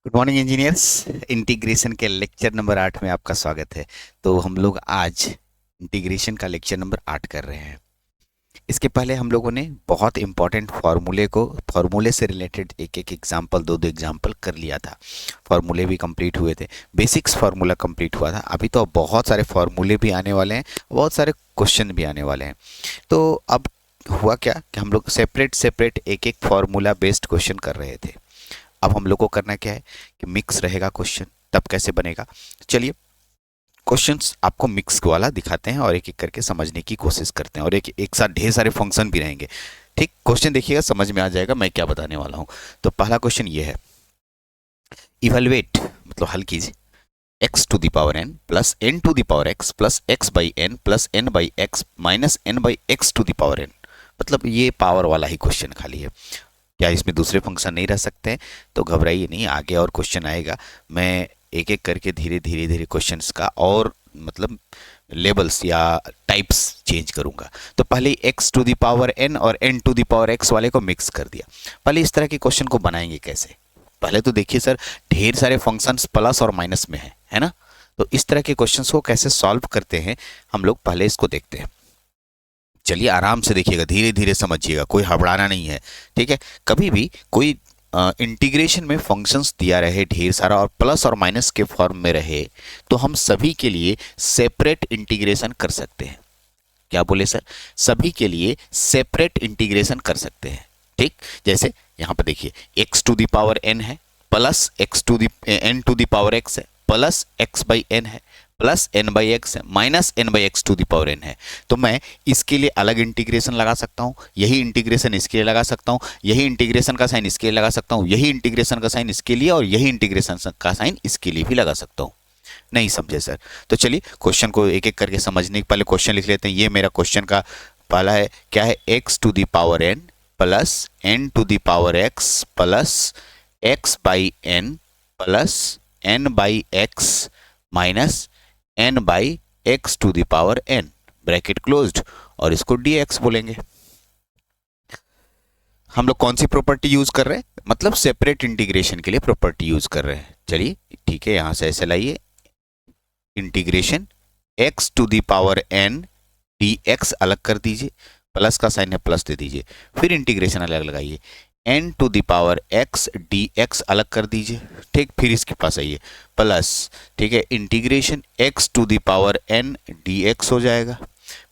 Good morning engineers. Integration के lecture number 8 में आपका स्वागत है। तो हम लोग आज इंटीग्रेशन का लेक्चर नंबर 8 कर रहे हैं। इसके पहले हम लोगों ने बहुत इंपॉर्टेंट फार्मूले से रिलेटेड एक एक एग्जाम्पल दो दो एग्जाम्पल कर लिया था। फार्मूले भी कंप्लीट हुए थे, बेसिक्स फार्मूला कंप्लीट हुआ था। अभी तो बहुत सारे फार्मूले भी आने वाले हैं, बहुत सारे क्वेश्चन भी आने वाले हैं। तो अब हुआ क्या कि हम लोग सेपरेट सेपरेट एक एक फार्मूला बेस्ड क्वेश्चन कर रहे थे। अब हम लोग को करना क्या है कि मिक्स रहेगा क्वेश्चन। तब कैसे बनेगा, चलिए क्वेश्चंस आपको मिक्स वाला दिखाते हैं और एक एक करके समझने की कोशिश करते हैं। और एक एक साथ ढेर सारे फंक्शन भी रहेंगे। ठीक, क्वेश्चन देखिएगा, समझ में आ जाएगा मैं क्या बताने वाला हूँ। तो पहला क्वेश्चन ये है, इवेलुएट मतलब हल कीजिए x to the power n plus n to the power x plus x by n plus n by x minus n by x to the power n. मतलब ये पावर वाला ही क्वेश्चन खाली है। क्या इसमें दूसरे फंक्शन नहीं रह सकते हैं? तो घबराइए नहीं, आगे और क्वेश्चन आएगा। मैं एक एक करके धीरे धीरे धीरे क्वेश्चंस का और मतलब लेबल्स या टाइप्स चेंज करूंगा। तो पहले x to the power n और n to the power x वाले को मिक्स कर दिया। पहले इस तरह के क्वेश्चन को बनाएंगे कैसे, पहले तो देखिए सर, ढेर सारे फंक्शंस प्लस और माइनस में है ना। तो इस तरह के क्वेश्चंस को कैसे सॉल्व करते हैं हम लोग पहले इसको देखते हैं। चलिए आराम से देखिएगा, धीरे धीरे समझिएगा, कोई हबड़ाना नहीं है। ठीक है, कभी भी कोई इंटीग्रेशन में फंक्शंस दिया रहे ढेर सारा और प्लस और माइनस के फॉर्म में रहे, तो हम सभी के लिए सेपरेट इंटीग्रेशन कर सकते हैं। क्या बोले सर? सभी के लिए सेपरेट इंटीग्रेशन कर सकते हैं। ठीक, जैसे यहाँ पर देखिए x to the power n है plus x to the n to the power x है प्लस एक्स बाई एन है प्लस एन बाई एक्स है minus n by x to the power n है। तो मैं इसके लिए अलग इंटीग्रेशन लगा सकता हूँ, यही इंटीग्रेशन इसके लिए लगा सकता हूँ, यही इंटीग्रेशन का साइन इसके लिए लगा सकता हूँ, यही इंटीग्रेशन का साइन इसके लिए और यही इंटीग्रेशन का साइन इसके लिए भी लगा सकता हूँ। नहीं समझे सर? तो चलिए क्वेश्चन को एक एक करके समझने के पहले क्वेश्चन लिख लेते हैं। ये मेरा क्वेश्चन का पहला है, क्या है? X to the power n plus n to the power x plus x by n plus n by x minus n by x to the power n, bracket closed, और इसको डी एक्स बोलेंगे। हम लोग कौन सी property use कर रहे हैं? मतलब सेपरेट इंटीग्रेशन के लिए प्रॉपर्टी यूज कर रहे हैं। चलिए ठीक है, यहां से ऐसे लाइए, integration x to the power n d x अलग कर दीजिए, प्लस का साइन है प्लस दे दीजिए, फिर इंटीग्रेशन अलग लगाइए, n to the power x d x अलग कर दीजिए। ठीक, फिर इसके पास आइए प्लस, ठीक है, integration x to the power n d x हो जाएगा,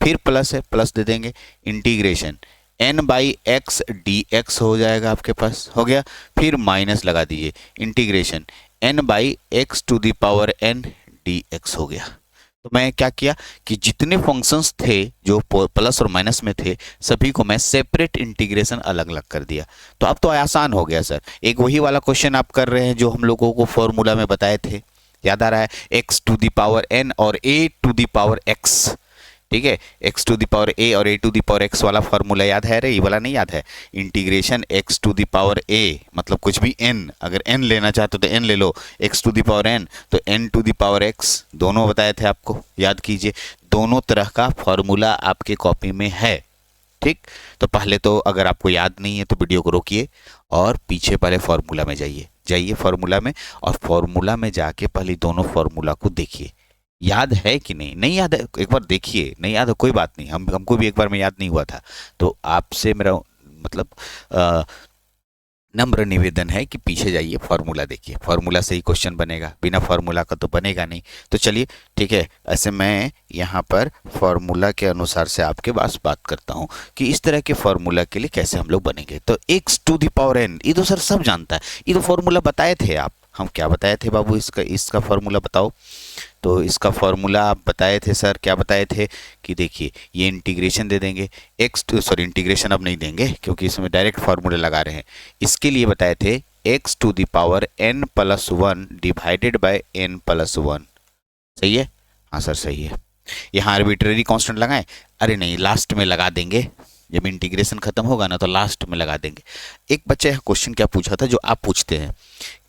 फिर प्लस है प्लस दे देंगे, integration n by x d x हो जाएगा, आपके पास हो गया। फिर माइनस लगा दीजिए, integration n by x to the power n d x हो गया। तो मैं क्या किया कि जितने फंक्शंस थे जो प्लस और माइनस में थे, सभी को मैं सेपरेट इंटीग्रेशन अलग अलग कर दिया। तो अब तो आसान हो गया सर। एक वही वाला क्वेश्चन आप कर रहे हैं जो हम लोगों को फॉर्मूला में बताए थे, याद आ रहा है? X to the power n और a to the power x. ठीक है, x to the power a और a to the power x वाला फॉर्मूला याद है? अरे ये वाला नहीं याद है? Integration x to the power a मतलब कुछ भी एन, अगर एन लेना चाहते हो तो एन ले लो, x to the power n तो n to the power x, दोनों बताए थे आपको, याद कीजिए। दोनों तरह का फॉर्मूला आपके कॉपी में है। ठीक, तो पहले तो अगर आपको याद नहीं है तो वीडियो को रोकिए और पीछे पहले फॉर्मूला में जाइए फॉर्मूला में, और फॉर्मूला में जाके पहले दोनों फॉर्मूला को देखिए। याद है कि नहीं? नहीं याद है, एक बार देखिए। नहीं याद है कोई बात नहीं, हमको भी एक बार में याद नहीं हुआ था। तो आपसे मेरा मतलब नम्र निवेदन है कि पीछे जाइए, फॉर्मूला देखिए, फॉर्मूला से ही क्वेश्चन बनेगा, बिना फॉर्मूला का तो बनेगा नहीं। तो चलिए ठीक है, ऐसे मैं यहाँ पर फॉर्मूला के अनुसार से आपके पास बात करता हूँ कि इस तरह के फॉर्मूला के लिए कैसे हम लोग बनेंगे। तो x to the power n, ये तो सर सब जानता है, ये तो फॉर्मूला बताए थे आप। हम क्या बताए थे बाबू? इसका फॉर्मूला बताओ। तो इसका फॉर्मूला आप बताए थे सर, क्या बताए थे कि देखिए ये इंटीग्रेशन दे देंगे, इंटीग्रेशन अब नहीं देंगे क्योंकि इसमें डायरेक्ट फार्मूला लगा रहे हैं। इसके लिए बताए थे x to the power n plus one divided by n plus one. सही है? हाँ सर सही है। यहाँ आर्बिट्रेरी कांस्टेंट लगाएं? अरे नहीं, लास्ट में लगा देंगे, जब इंटीग्रेशन खत्म होगा ना तो लास्ट में लगा देंगे। एक बच्चे क्वेश्चन क्या पूछा था जो आप पूछते हैं,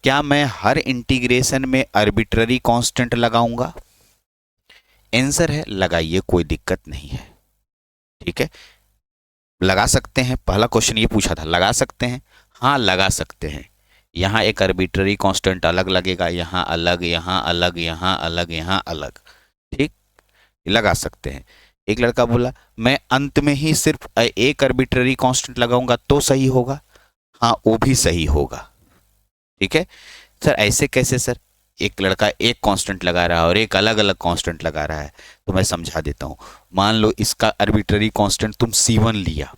क्या मैं हर इंटीग्रेशन में आर्बिट्ररी कांस्टेंट लगाऊंगा? आंसर है लगाइए, कोई दिक्कत नहीं है। ठीक है, लगा सकते हैं। पहला क्वेश्चन ये पूछा था, लगा सकते हैं? हाँ लगा सकते हैं। यहाँ एक आर्बिट्ररी कांस्टेंट अलग लगेगा, यहाँ अलग, यहाँ अलग, यहाँ अलग, यहाँ अलग, ठीक, लगा सकते हैं। एक लड़का बोला मैं अंत में ही सिर्फ एक आर्बिट्ररी कांस्टेंट लगाऊंगा तो सही होगा। हाँ, वो भी सही होगा, ठीक है। सर ऐसे कैसे सर? एक लड़का एक कांस्टेंट लगा रहा है और एक अलग अलग कांस्टेंट लगा रहा है, तो मैं समझा देता हूँ। मान लो इसका आर्बिट्ररी कांस्टेंट तुम C1 लिया,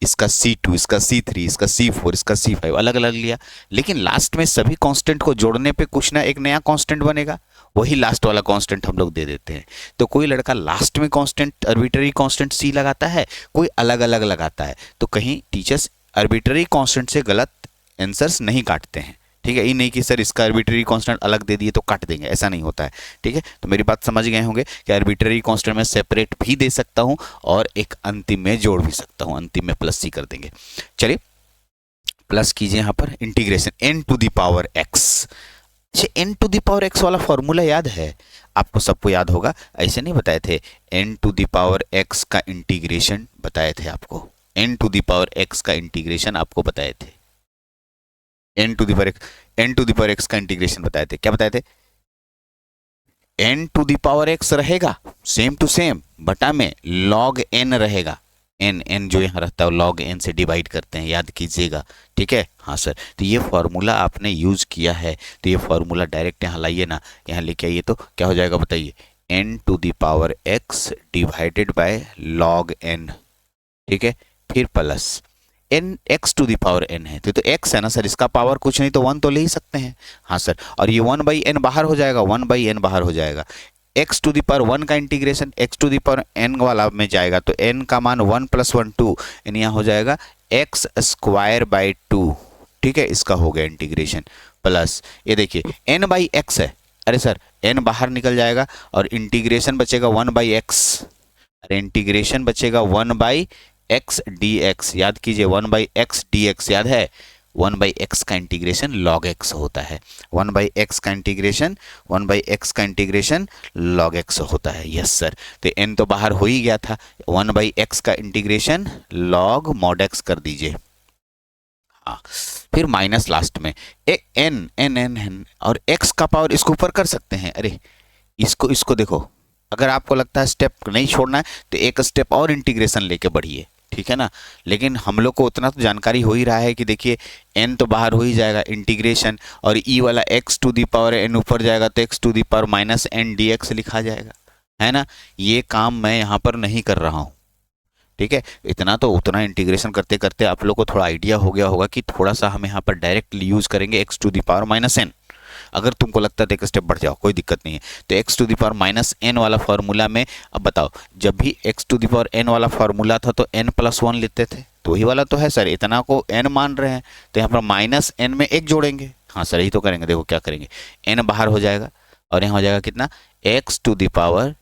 इसका C2, इसका C3, इसका C4, इसका C5 अलग अलग लिया, लेकिन लास्ट में सभी कांस्टेंट को जोड़ने पे कुछ ना एक नया कांस्टेंट बनेगा, वही लास्ट वाला कांस्टेंट हम लोग दे देते हैं। तो कोई लड़का लास्ट में कांस्टेंट आर्बिट्ररी कांस्टेंट C लगाता है, कोई अलग अलग लगाता है, तो कहीं टीचर्स आर्बिट्ररी कांस्टेंट से गलत आंसर्स नहीं काटते हैं, ठीक है। ये नहीं कि सर इसका आर्बिट्ररी कांस्टेंट अलग दे दिए तो काट देंगे, ऐसा नहीं होता है, ठीक है। तो मेरी बात समझ गए होंगे कि आर्बिट्ररी कांस्टेंट में सेपरेट भी दे सकता हूं और एक अंतिम में जोड़ भी सकता हूं, अंतिम में प्लस C कर देंगे। चलिए प्लस कीजिए यहाँ पर, integration n to the power x। अच्छा, n to the power x वाला फॉर्मूला याद है आपको? सबको याद होगा, ऐसे नहीं बताए थे? n to the power x का इंटीग्रेशन बताए थे आपको, n to the power x का इंटीग्रेशन आपको बताए थे, n to the power x का इंटीग्रेशन बताए थे। क्या बताए थे? n to the power x रहेगा सेम टू सेम, बटा में log n रहेगा, n जो यहाँ रहता है log n से डिवाइड करते हैं, याद कीजिएगा, ठीक है। हाँ सर, तो ये फॉर्मूला आपने यूज किया है, तो ये फॉर्मूला डायरेक्ट यहाँ लाइए ना, यहाँ लेके आइए, तो क्या हो जाएगा बताइए? n to the power x divided by log n, ठीक है, फिर plus n x to the power n है, तो x है ना सर, इसका पावर कुछ नहीं तो 1 तो ले ही सकते हैं। हाँ सर, और ये 1/n बाहर हो जाएगा, 1/n बाहर हो जाएगा, x टू द पावर 1 का integration x to the power n वाला में जाएगा, तो n का मान 1 + 1 2, यानी यहाँ हो जाएगा x स्क्वायर बाई 2, ठीक है, इसका हो गया इंटीग्रेशन। प्लस ये देखिए n/x है, अरे सर n बाहर निकल जाएगा और इंटीग्रेशन बचेगा 1/x, अरे इंटीग्रेशन बचेगा 1/x dx, याद कीजिए 1/x dx याद है, 1/x का इंटीग्रेशन log x होता है, 1/x का इंटीग्रेशन, 1/x का इंटीग्रेशन log x होता है। यस सर, तो n तो बाहर हो ही गया था, 1/x का इंटीग्रेशन log mod x कर दीजिए। हाँ, फिर माइनस लास्ट में n और x का पावर इसको ऊपर कर सकते हैं। अरे इसको देखो, अगर आपको लगता है स्टेप नहीं छोड़ना है तो एक स्टेप और इंटीग्रेशन लेके बढ़िए, ठीक है ना। लेकिन हम लोग को उतना तो जानकारी हो ही रहा है कि देखिए n तो बाहर हो ही जाएगा इंटीग्रेशन, और e वाला x to the power n ऊपर जाएगा तो x to the power -n dx लिखा जाएगा, है ना। ये काम मैं यहाँ पर नहीं कर रहा हूँ, ठीक है। इतना तो उतना इंटीग्रेशन करते करते आप लोग को थोड़ा आइडिया हो गया होगा कि थोड़ा सा हम यहाँ पर डायरेक्टली यूज करेंगे x to the power -n। अगर तुमको लगता है तो एक स्टेप बढ़ जाओ, कोई दिक्कत नहीं है। तो x to the power -n वाला फार्मूला में, अब बताओ, जब भी x to the power n वाला फार्मूला था तो n+1 लेते थे, तो वही वाला तो है सर, इतना को n मान रहे हैं तो यहाँ पर -n में 1 जोड़ेंगे। हाँ सर, यही तो करेंगे। देखो क्या करेंगे, n बाहर हो जाएगा और यहाँ हो जाएगा कितना, x to the power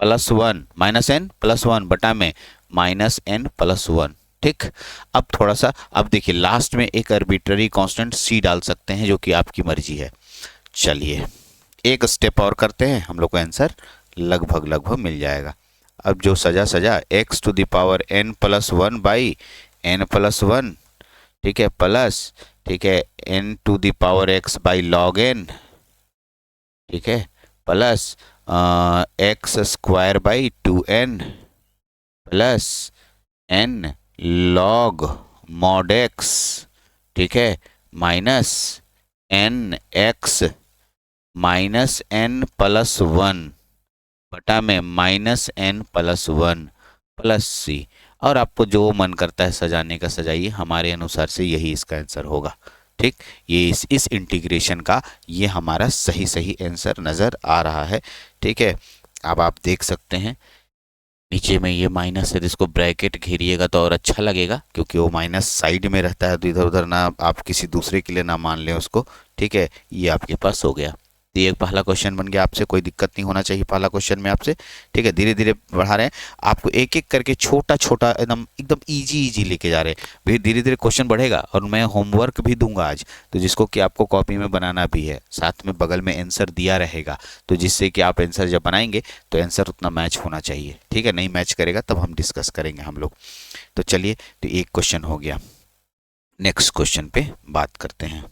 -n+1 बटा में -n+1, ठीक। अब थोड़ा सा, अब देखिए लास्ट में एक आर्बिट्ररी कांस्टेंट c डाल सकते हैं, जो कि आपकी मर्जी है। चलिए एक स्टेप और करते हैं, हम लोग को आंसर लगभग मिल जाएगा। अब जो सजा x to the power n+1/n+1, ठीक है, प्लस, ठीक है, n to the power x by log n, ठीक है, plus x square by 2n plus n log mod x, ठीक है, माइनस n x -n+1 बटा में -n+1 प्लस c। और आपको जो मन करता है सजाने का सजाइए, हमारे अनुसार से यही इसका आंसर होगा, ठीक। ये इस इंटीग्रेशन का ये हमारा सही आंसर नज़र आ रहा है, ठीक है। अब आप देख सकते हैं नीचे में ये माइनस है, इसको ब्रैकेट घेरिएगा तो और अच्छा लगेगा, क्योंकि वो माइनस साइड में रहता है, तो इधर उधर ना आप किसी दूसरे के लिए ना मान लें उसको, ठीक है। ये आपके पास हो गया। तो ये पहला क्वेश्चन बन गया आपसे, कोई दिक्कत नहीं होना चाहिए पहला क्वेश्चन में आपसे। ठीक है, धीरे धीरे बढ़ा रहे हैं आपको, एक एक करके छोटा छोटा एकदम एकदम इजी इजी लेके जा रहे हैं। फिर धीरे धीरे क्वेश्चन बढ़ेगा और मैं होमवर्क भी दूंगा आज, तो जिसको कि आपको कॉपी में बनाना भी है, साथ में बगल में आंसर दिया रहेगा, तो जिससे कि आप आंसर जब बनाएंगे तो आंसर उतना मैच होना चाहिए। ठीक है, नहीं मैच करेगा तब हम डिस्कस करेंगे हम लोग। तो चलिए, तो एक क्वेश्चन हो गया, नेक्स्ट क्वेश्चन पे बात करते हैं।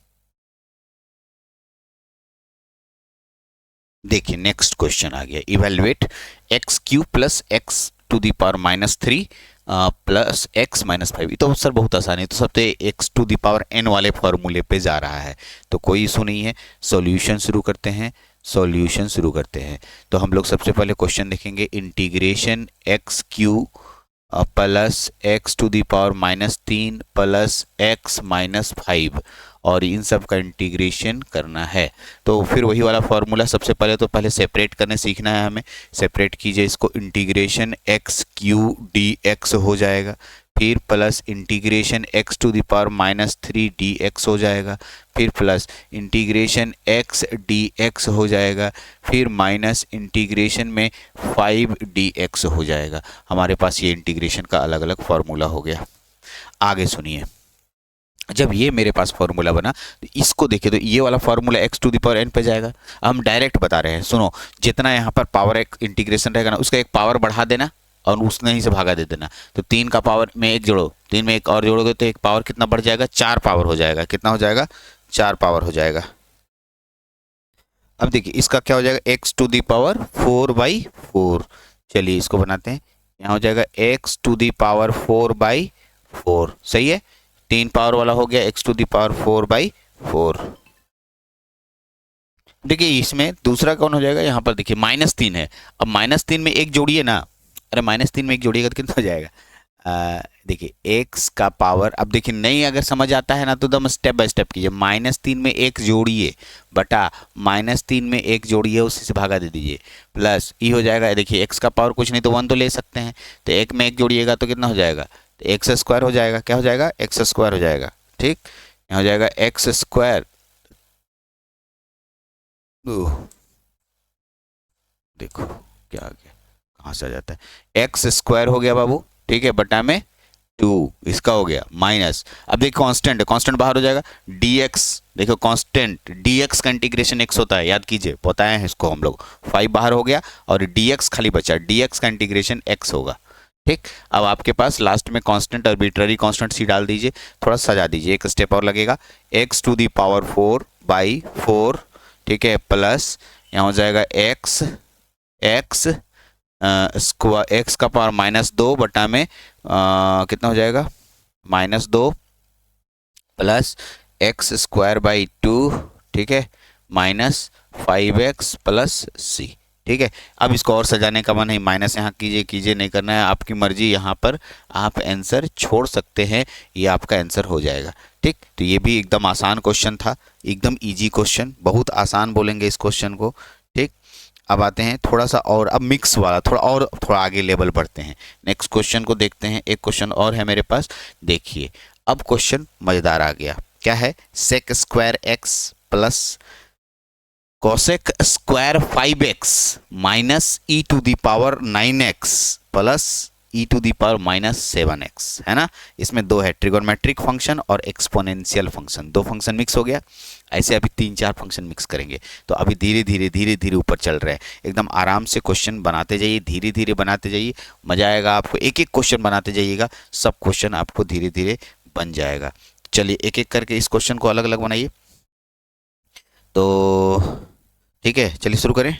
देखिए नेक्स्ट क्वेश्चन आ गया, evaluate x cube plus x to the power -3 plus x -5। तो सर बहुत आसान है, तो सबसे x to the power n वाले फॉर्मूले पे जा रहा है, तो कोई इशू नहीं है। सॉल्यूशन शुरू करते हैं, सॉल्यूशन शुरू करते हैं। तो हम लोग सबसे पहले क्वेश्चन देखेंगे, integration x cube plus x to the power -3 plus x -5, और इन सब का इंटीग्रेशन करना है। तो फिर वही वाला फॉर्मूला, सबसे पहले तो पहले सेपरेट करने सीखना है हमें। सेपरेट कीजिए इसको, integration x cube d x हो जाएगा, फिर plus integration x to the power -3 d x हो जाएगा, फिर plus integration x d x हो जाएगा, फिर माइनस इंटीग्रेशन में 5 डी एक्स हो जाएगा। हमारे पास ये इंटीग्रेशन का अलग अलग फॉर्मूला हो गया। आगे सुनिए, जब ये मेरे पास फॉर्मूला बना तो इसको देखिए, तो ये वाला formula x to the power n पे जाएगा। हम डायरेक्ट बता रहे हैं, सुनो, जितना यहाँ पर पावर एक इंटीग्रेशन रहेगा ना, उसका एक पावर बढ़ा देना और उसने ही से भागा दे देना। तो 3 का पावर में एक जोड़ो, 3 में एक और जोड़ोगे तो एक पावर कितना बढ़ जाएगा, 4 पावर हो जाएगा। कितना हो जाएगा, 4 पावर हो जाएगा। अब देखिए इसका क्या हो जाएगा, एक्स टू द पावर 4/4। चलिए इसको बनाते हैं, यहाँ हो जाएगा एक्स टू द पावर 4/4। सही है, 3 पावर वाला हो गया एक्स टू द पावर 4/4। देखिए इसमें दूसरा कौन हो जाएगा, यहाँ पर देखिए -3 है। अब -3 में एक जोड़िए ना, अरे -3 में एक जोड़िएगा तो कितना हो जाएगा, देखिए एक्स का पावर। अब देखिए नहीं अगर समझ आता है ना तो एकदम स्टेप बाय स्टेप कीजिए। -3 में एक जोड़िए बटा -3 में एक जोड़िए, उसी से भागा दे दीजिए, प्लस ई हो जाएगा। देखिए एक्स का पावर कुछ नहीं तो 1 तो ले सकते हैं, तो एक में एक जोड़िएगा तो कितना हो जाएगा, तो एक्स स्क्वायर हो जाएगा। क्या हो जाएगा, एक्स स्क्वायर हो जाएगा। ठीक, यहाँ हो जाएगा एक्स स्क्वायर, देखो क्या आ गया, कहाँ से आ जाता है, एक्स स्क्वायर हो गया बाबू। ठीक है, बटा में 2, इसका हो गया माइनस। अब देखो कांस्टेंट है, कांस्टेंट बाहर हो जाएगा, dx। देखो कांस्टेंट dx का इंटीग्रेशन x होता है, याद कीजिए, बताए हैं इसको हम लोग। 5 बाहर हो गया और dx खाली बचा, dx का इंटीग्रेशन x होगा। ठीक, अब आपके पास लास्ट में कांस्टेंट आर्बिट्ररी कांस्टेंट सी डाल दीजिए, थोड़ा सजा दीजिए, एक स्टेप और लगेगा, एक्स टू दी पावर 4/4। ठीक है, प्लस यहाँ हो जाएगा एक्स स्क्वायर, एक्स का पावर -2 बटा में कितना हो जाएगा, -2 प्लस एक्स स्क्वायर बाई 2। ठीक है, -5x प्लस सी। ठीक है, अब इसको और सजाने का मन है, माइनस यहाँ कीजिए कीजिए, नहीं करना है, आपकी मर्जी। यहाँ पर आप आंसर छोड़ सकते हैं, ये आपका आंसर हो जाएगा। ठीक, तो ये भी एकदम आसान क्वेश्चन था, एकदम इजी क्वेश्चन, बहुत आसान बोलेंगे इस क्वेश्चन को। ठीक, अब आते हैं थोड़ा सा और, अब मिक्स वाला थोड़ा आगे लेवल बढ़ते हैं। नेक्स्ट क्वेश्चन को देखते हैं, एक क्वेश्चन और है मेरे पास। देखिए अब क्वेश्चन मजेदार आ गया, क्या है, sec square x plus cosec square 5x minus e to the power 9x plus e to the power -7x, है ना। इसमें दो है, ट्रिगोनमेट्रिक फंक्शन और एक्सपोनेंशियल फंक्शन, दो फंक्शन मिक्स हो गया। ऐसे अभी 3-4 फंक्शन मिक्स करेंगे, तो अभी धीरे धीरे ऊपर चल रहे हैं। एकदम आराम से क्वेश्चन बनाते जाइए, धीरे धीरे बनाते जाइए, मजा आएगा आपको। एक एक क्वेश्चन बनाते जाइएगा, सब क्वेश्चन आपको धीरे धीरे बन जाएगा। चलिए एक एक करके इस क्वेश्चन को अलग अलग बनाइए। तो ठीक है, चलिए शुरू करें।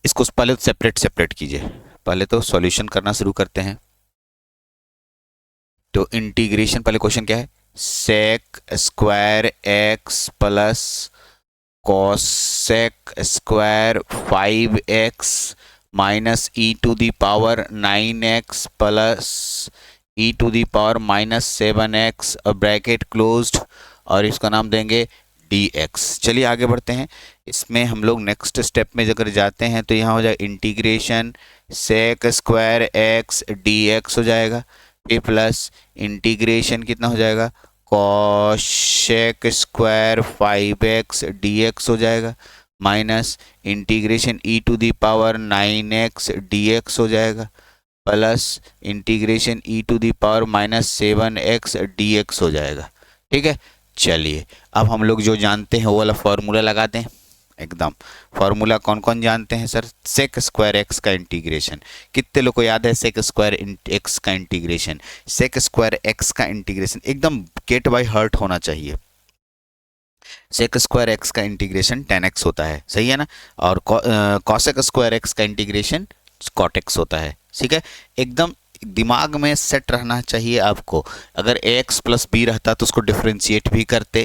इसको पहले तो सेपरेट कीजिए, पहले तो सॉल्यूशन करना शुरू करते हैं। तो इंटीग्रेशन, पहले क्वेश्चन क्या है, sec square x plus cosec square 5x minus e to the power 9x plus e to the power -7x, bracket closed, और इसका नाम देंगे dx। चलिए आगे बढ़ते हैं। इसमें हम लोग नेक्स्ट स्टेप में अगर जाते हैं तो यहाँ हो जाएगा integration sec square x dx हो जाएगा, फिर प्लस इंटीग्रेशन कितना हो जाएगा, कोसेक स्क्वायर 5x dx हो जाएगा, minus integration e to the power 9x dx हो जाएगा plus integration e to the power -7x dx हो जाएगा। ठीक है, चलिए अब हम लोग जो जानते हैं वो वाला फॉर्मूला लगाते हैं एकदम। फॉर्मूला कौन कौन जानते हैं सर? सेक स्क्वायर एक्स का इंटीग्रेशन, कितने लोग को याद है सेक स्क्वायर एक्स का इंटीग्रेशन? सेक स्क्वायर एक्स का इंटीग्रेशन एकदम गेट बाय हार्ट होना चाहिए। सेक स्क्वायर एक्स का इंटीग्रेशन tan x होता है, सही है ना? और कॉसेक स्क्वायर एक्स का इंटीग्रेशन cot x होता है। ठीक है, एकदम दिमाग में सेट रहना चाहिए आपको। अगर ax प्लस बी रहता तो उसको डिफ्रेंशिएट भी करते,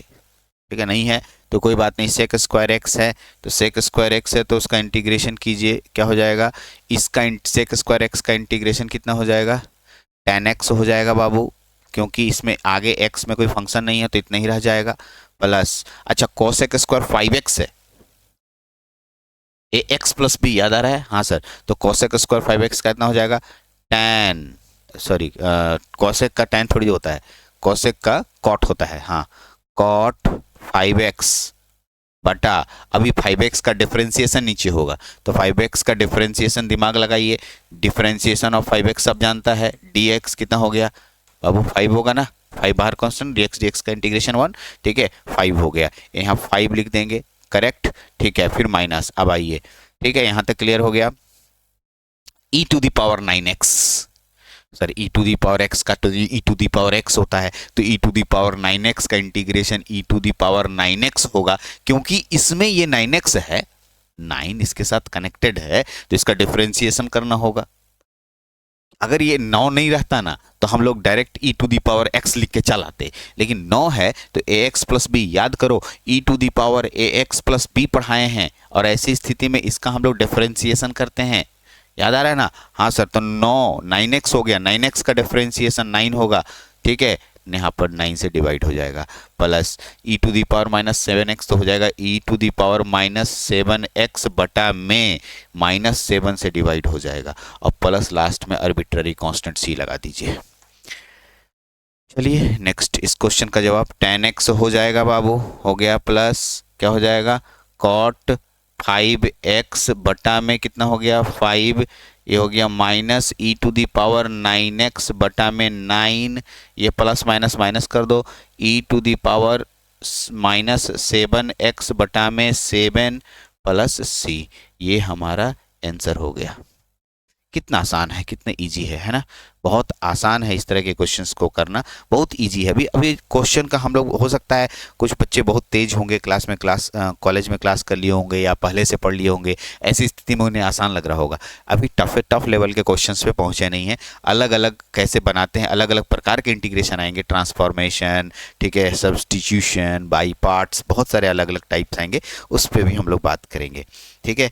ठीक है, नहीं है तो कोई बात नहीं। सेक स्क्वायर एक्स है तो सेक स्क्वायर एक्स है तो उसका इंटीग्रेशन कीजिए, क्या हो जाएगा? इसका सेक स्क्वायर एक्स का इंटीग्रेशन कितना हो जाएगा? tan x हो जाएगा बाबू, क्योंकि इसमें आगे x में कोई फंक्शन नहीं है तो इतना ही रह जाएगा प्लस। अच्छा, कोसेक स्क्वायर 5x है, ए एक्स प्लस बी याद आ रहा है? हाँ सर, तो कोसेक स्क्वायर 5x का इतना हो जाएगा tan, सॉरी कोसेक का tan थोड़ी होता है, कोसेक का कॉट होता है, हाँ कॉट 5x बटा, अभी 5x का डिफरेंशिएशन नीचे होगा तो 5x का डिफरेंशिएशन दिमाग लगाइए, डिफरेंशिएशन ऑफ 5x अब जानता है, dx कितना हो गया बाबू? 5 होगा ना, 5 बाहर कांस्टेंट, dx का इंटीग्रेशन 1, ठीक है 5 हो गया, यहाँ 5 लिख देंगे, करेक्ट, ठीक है, फिर माइनस। अब आइए, ठीक है, यहाँ तक क्लियर हो गया। e to the power 9x, sir e to the power x का तो e to the power x होता है तो e to the power 9x का integration e to the power 9x होगा, क्योंकि इसमें ये 9x है, 9 इसके साथ कनेक्टेड है तो इसका डिफरेंशिएशन करना होगा। अगर ये 9 नहीं रहता ना तो हम लोग direct e to the power x लिख के चलाते, लेकिन 9 है तो ax प्लस बी, याद करो e to the power ax plus b पढ़ाए हैं और ऐसी स्थिति में इसका हम लोग डिफरेंशिएशन करते हैं, याद आ रहा है ना? हाँ सर, तो 9x हो गया, 9x का डिफरेंशिएशन 9 होगा, ठीक है, यहाँ पर 9 से डिवाइड हो जाएगा plus e to the power -7x तो हो जाएगा e to the power -7x बटा में -7 से डिवाइड हो जाएगा और प्लस लास्ट में आर्बिट्ररी कांस्टेंट c लगा दीजिए। चलिए नेक्स्ट, इस क्वेश्चन का जवाब tan x हो जाएगा बाबू, हो गया प्लस क्या हो जाएगा? cot 5x बटा में कितना हो गया? 5, ये हो गया minus e to the power 9x बटा में 9, ये प्लस माइनस माइनस कर दो, e to the power -7x बटा में 7 प्लस c, ये हमारा आंसर हो गया। कितना आसान है, कितना इजी है ना? बहुत आसान है इस तरह के क्वेश्चंस को करना, बहुत इजी है। अभी अभी क्वेश्चन का हम लोग, हो सकता है कुछ बच्चे बहुत तेज होंगे, कॉलेज में क्लास कर लिए होंगे या पहले से पढ़ लिए होंगे, ऐसी स्थिति में उन्हें आसान लग रहा होगा। अभी टफ लेवल के क्वेश्चंस पे पहुंचे नहीं हैं, अलग अलग कैसे बनाते हैं, अलग अलग प्रकार के इंटीग्रेशन आएंगे, ट्रांसफॉर्मेशन, ठीक है, सब्सटीट्यूशन, बाई पार्ट्स, बहुत सारे अलग अलग टाइप्स आएंगे, उस पर भी हम लोग बात करेंगे, ठीक है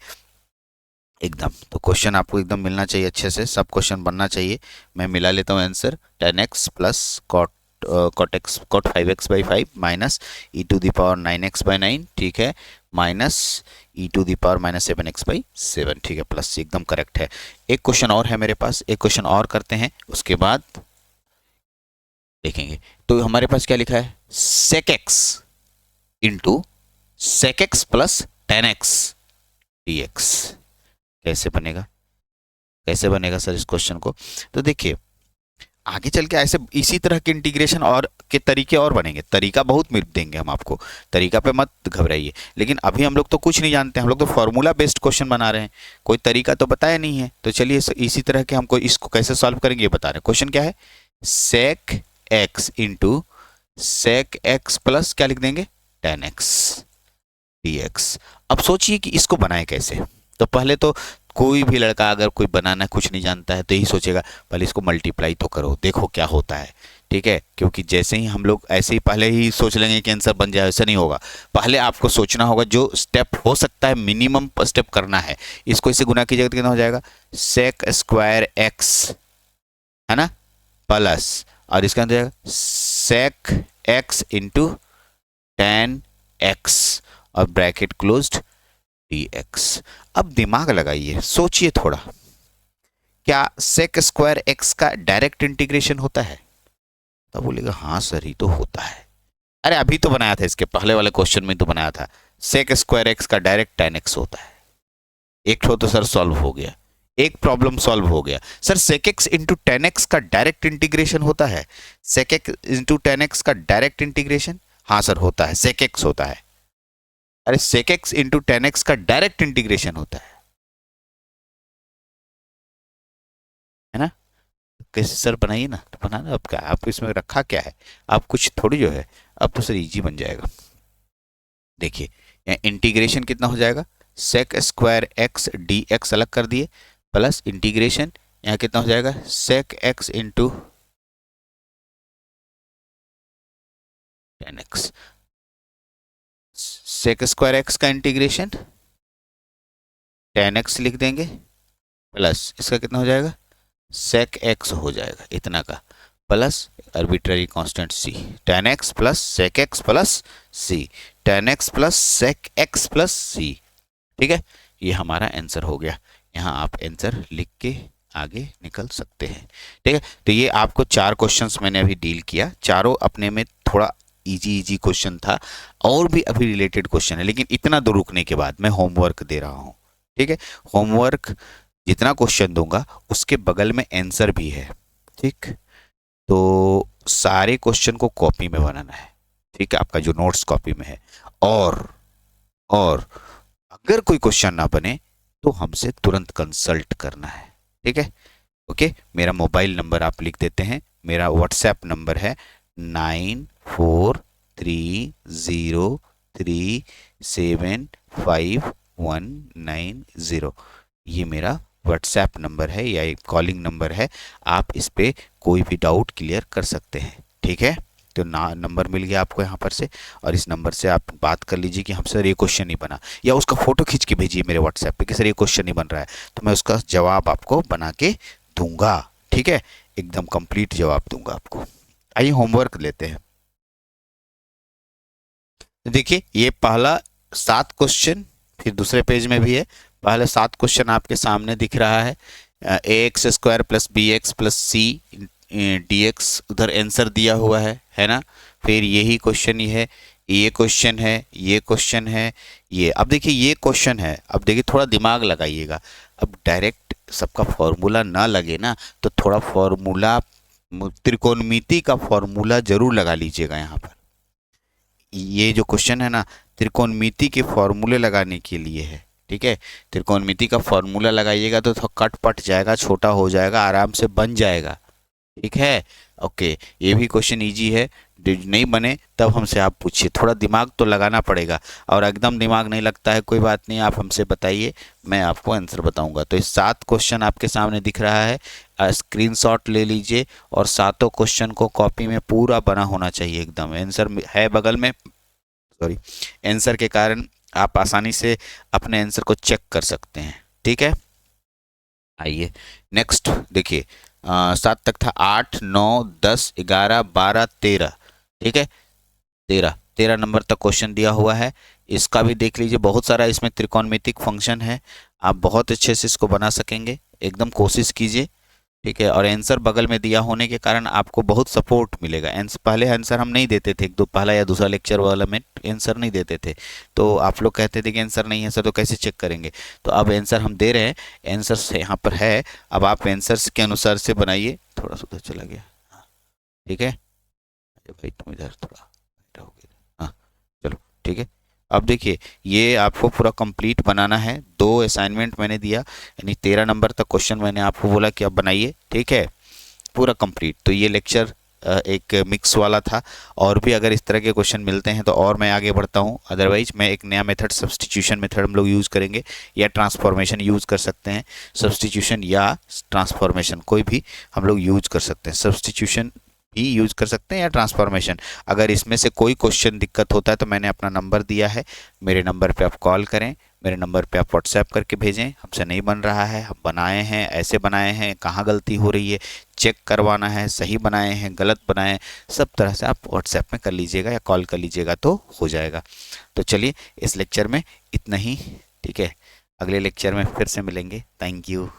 एकदम। तो क्वेश्चन आपको एकदम मिलना चाहिए अच्छे से, सब क्वेश्चन बनना चाहिए। मैं मिला लेता हूँ answer, tan x plus cot 5x by 5 minus e to the power 9x by 9, ठीक है, minus e to the power -7x by 7, ठीक है, प्लस एकदम करेक्ट है। एक क्वेश्चन और है मेरे पास, एक क्वेश्चन और करते हैं, उसके बाद देखेंगे। तो हमारे पास क्या लिखा है? sec x into sec x plus tan x dx, कैसे बनेगा, कैसे बनेगा सर इस क्वेश्चन को? तो देखिए आगे चल के ऐसे इसी तरह के इंटीग्रेशन और के तरीके और बनेंगे, तरीका बहुत मिल देंगे हम आपको, तरीका पे मत घबराइए, लेकिन अभी हम लोग तो कुछ नहीं जानते, हम लोग तो फॉर्मूला बेस्ड क्वेश्चन बना रहे हैं, कोई तरीका तो बताया नहीं है। तो चलिए इसी तरह के हमको इसको कैसे सॉल्व करेंगे ये बता रहे हैं। क्वेश्चन क्या है? sec x into sec x plus क्या लिख देंगे? tan x dx। अब सोचिए कि इसको बनाए कैसे। तो पहले तो कोई भी लड़का अगर कोई बनाना कुछ नहीं जानता है तो यही सोचेगा पहले इसको मल्टीप्लाई तो करो, देखो क्या होता है, ठीक है, क्योंकि जैसे ही हम लोग ऐसे ही पहले ही सोच लेंगे कि आंसर बन जाए, ऐसा नहीं होगा। पहले आपको सोचना होगा, जो स्टेप हो सकता है मिनिमम स्टेप करना है। इसको इससे गुना कीजिएगा तो कितना हो जाएगा? सेक स्क्वायर एक्स, है ना, प्लस और इसका हो जाएगा sec x into tan x और ब्रैकेट क्लोज्ड dx। अब दिमाग लगाइए, सोचिए थोड़ा, क्या sec स्क्वायर x का डायरेक्ट इंटीग्रेशन होता है? तो बोलेगा हाँ सर ये तो होता है। अरे अभी तो बनाया था, इसके पहले वाले क्वेश्चन में तो बनाया था। सेक स्क्वायर एक्स का डायरेक्ट tan x होता है। एक हो तो सर सॉल्व हो गया, एक प्रॉब्लम सॉल्व हो गया। Sir sec x into tan x का डायरेक्ट इंटीग्रेशन होता है, sec x into tan x का डायरेक्ट इंटीग्रेशन, हाँ सर होता है, सेक एक्स होता है। अरे sec x into tan x का डायरेक्ट इंटीग्रेशन होता है ना। कैसे सर बनाइए ना, तो बनाना अब क्या, आप इसमें रखा क्या है, आप कुछ थोड़ी जो है, अब तो सर इजी बन जाएगा। देखिए यहाँ इंटीग्रेशन कितना हो जाएगा, sec square x d x अलग कर दिए, प्लस इंटीग्रेशन यहाँ कितना हो जाएगा, sec x into tan x, sec square x का इंटीग्रेशन tan x लिख देंगे, प्लस इसका कितना हो जाएगा, सेक एक्स हो जाएगा इतना का, plus arbitrary constant c, tan x plus sec x plus c, tan x plus sec x plus c. ठीक है, ये हमारा आंसर हो गया। यहाँ आप आंसर लिख के आगे निकल सकते हैं। ठीक है, तो ये आपको 4 क्वेश्चंस मैंने अभी डील किया, चारों अपने में थोड़ा इजी क्वेश्चन था, और भी अभी रिलेटेड क्वेश्चन है, लेकिन इतना दो रुकने के बाद मैं होमवर्क दे रहा हूँ। ठीक है, होमवर्क जितना क्वेश्चन दूंगा उसके बगल में आंसर भी है। ठीक, तो सारे क्वेश्चन को कॉपी में बनाना है। ठीक है, आपका जो नोट्स कॉपी में है, और अगर कोई क्वेश्चन ना बने तो हमसे तुरंत कंसल्ट करना है। ठीक है, ओके, मेरा मोबाइल नंबर आप लिख देते हैं, मेरा व्हाट्सएप नंबर है 9430375190। ये मेरा व्हाट्सएप नंबर है या एक कॉलिंग नंबर है, आप इस पे कोई भी डाउट क्लियर कर सकते हैं। ठीक है, तो नंबर मिल गया आपको यहाँ पर से, और इस नंबर से आप बात कर लीजिए कि हम सर ये क्वेश्चन नहीं बना, या उसका फोटो खींच के भेजिए मेरे व्हाट्सएप पे कि सर ये क्वेश्चन नहीं बन रहा है, तो मैं उसका जवाब आपको बना के दूंगा। ठीक है, एकदम कंप्लीट जवाब दूंगा आपको। आइए होमवर्क लेते हैं। देखिए ये पहला 7 क्वेश्चन, फिर दूसरे पेज में भी है, पहले 7 क्वेश्चन आपके सामने दिख रहा है। A x square plus b x plus c d x, उधर आंसर दिया हुआ है ना। फिर यही क्वेश्चन ही है, ये क्वेश्चन है, ये क्वेश्चन है, ये। अब देखिए ये क्वेश्चन है, अब देखिए थोड़ा दिमाग लगाइएगा। अब डायरेक्ट सबका फॉर्मूला ना लगे ना, तो थोड़ा फॉर्मूला, त्रिकोणमिति का फॉर्मूला जरूर लगा लीजिएगा यहाँ पर। ये जो क्वेश्चन है ना, त्रिकोणमिति के फॉर्मूले लगाने के लिए है। ठीक है, त्रिकोणमिति का फॉर्मूला लगाइएगा तो थोड़ा कट पट जाएगा, छोटा हो जाएगा, आराम से बन जाएगा। ठीक है, ओके, ये भी क्वेश्चन इजी है, नहीं बने तब हमसे आप पूछिए, थोड़ा दिमाग तो लगाना पड़ेगा, और एकदम दिमाग नहीं लगता है कोई बात नहीं, आप हमसे बताइए, मैं आपको आंसर बताऊंगा। तो ये 7 क्वेश्चन आपके सामने दिख रहा है, स्क्रीनशॉट ले लीजिए, और 7 क्वेश्चन को कॉपी में पूरा बना होना चाहिए एकदम, आंसर है बगल में, सॉरी, आंसर के कारण आप आसानी से अपने आंसर को चेक कर सकते हैं। ठीक है, आइए नेक्स्ट देखिए, 7 तक था, 8 9 10 11 12 13। ठीक है, 13 नंबर तक क्वेश्चन दिया हुआ है, इसका भी देख लीजिए, बहुत सारा इसमें त्रिकोणमितिक फंक्शन है, आप बहुत अच्छे से इसको बना सकेंगे, एकदम कोशिश कीजिए। ठीक है, और आंसर बगल में दिया होने के कारण आपको बहुत सपोर्ट मिलेगा। पहले आंसर हम नहीं देते थे, पहला या दूसरा लेक्चर वाला में आंसर नहीं देते थे, तो आप लोग कहते थे कि आंसर नहीं है सर, तो कैसे चेक करेंगे, तो अब आंसर हम दे रहे हैं, आंसर यहाँ पर है, अब आप आंसर के अनुसार से बनाइए। थोड़ा सा उधर चला गया, हाँ ठीक है भाई, तुम इधर थोड़ा हो गया, हाँ चलो ठीक है। अब देखिए ये आपको पूरा कंप्लीट बनाना है, 2 असाइनमेंट मैंने दिया, यानी 13 नंबर तक क्वेश्चन मैंने आपको बोला कि आप बनाइए। ठीक है, पूरा कंप्लीट। तो ये लेक्चर एक मिक्स वाला था, और भी अगर इस तरह के क्वेश्चन मिलते हैं तो और मैं आगे बढ़ता हूँ, अदरवाइज मैं एक नया मेथड, सब्सटीट्यूशन मेथड हम लोग यूज़ करेंगे, या ट्रांसफॉर्मेशन यूज़ कर सकते हैं, सब्सटीट्यूशन या ट्रांसफॉर्मेशन कोई भी हम लोग यूज़ कर सकते हैं, सब्सटीट्यूशन भी यूज़ कर सकते हैं या ट्रांसफॉर्मेशन। अगर इसमें से कोई क्वेश्चन दिक्कत होता है तो मैंने अपना नंबर दिया है, मेरे नंबर पे आप कॉल करें, मेरे नंबर पे आप व्हाट्सएप करके भेजें, हमसे नहीं बन रहा है, हम बनाए हैं, ऐसे बनाए हैं, कहाँ गलती हो रही है चेक करवाना है, सही बनाए हैं गलत बनाए, सब तरह से आप व्हाट्सएप में कर लीजिएगा या कॉल कर लीजिएगा तो हो जाएगा। तो चलिए इस लेक्चर में इतना ही। ठीक है, अगले लेक्चर में फिर से मिलेंगे। Thank you.